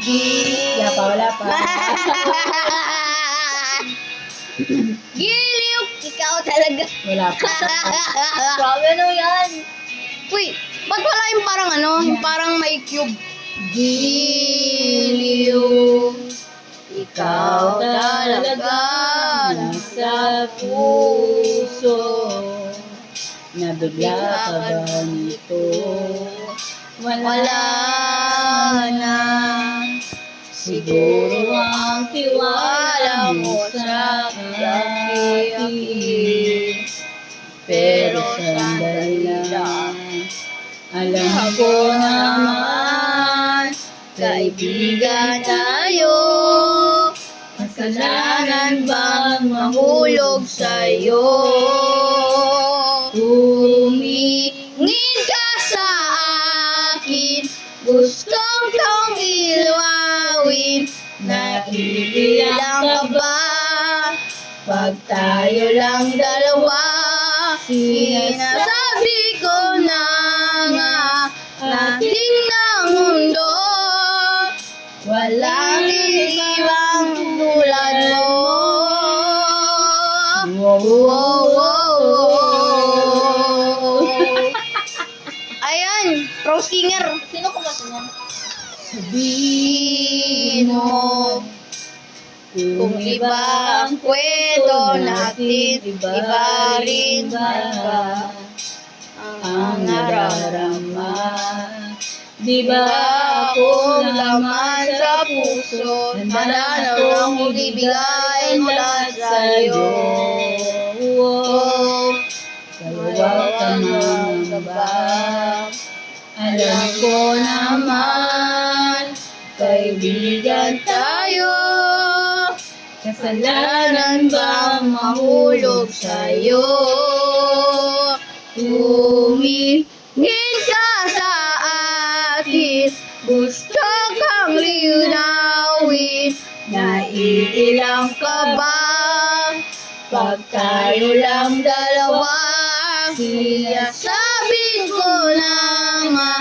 Wala pa. Giliw! Ikaw talaga. Wala pa. Grabe ano yan? Uy, ba't wala yung parang ano? Yung parang may cube. Giliw. Ikaw talaga nasa puso. Nabigla ka ba nito? Wala na. Siguro ang tiwala mo sa akin. Pero sandali lang, alam ko naman, kaibigan tayo. Kasalanan bang mahulog sa'yo? Tumingin ka sa akin, gustong kong ilawin. Naiilang ka ba? Pag tayo lang dalawa, sinasabi ko na nga, nating ng mundo, walang ibang tulad mo. Wow, Wow, wow, wow. Ayan, pro singer. Sino kumanta niyan? Sabihin mo, kung iba ang kwento natin, iba rin ba ang nararama? Di ba Ako laman sa puso, mananaw ang ibigay mula sa'yo. Oh, Huwag ka mangamba. Alam ko naman, kaibigan tayo. Kasalanan bang mahulog sa'yo? Tumingin ka sa akin, gusto kang linawin. Naiilang ka ba? Pag tayo lang dalawa, sinasabi ko na nga,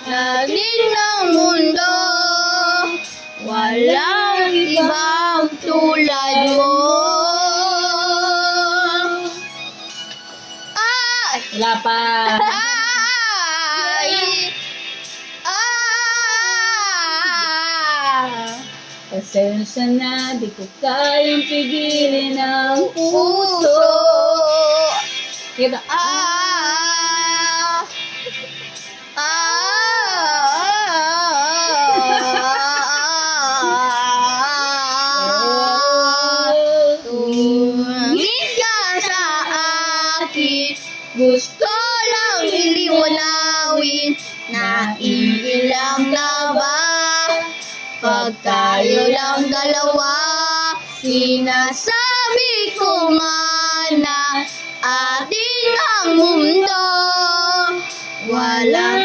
natin ng mundo, walang ibang tulad mo. Ay! Wala pa. Ay! Pasensya na, di ko kayang pigilin ang puso. Kita. Ah! Tumingin ka sa akin, gusto lang iliwanawin, naiilang na ba? Pag tayo lang dalawa, sinasabi ko nga na atin ang mundo, walang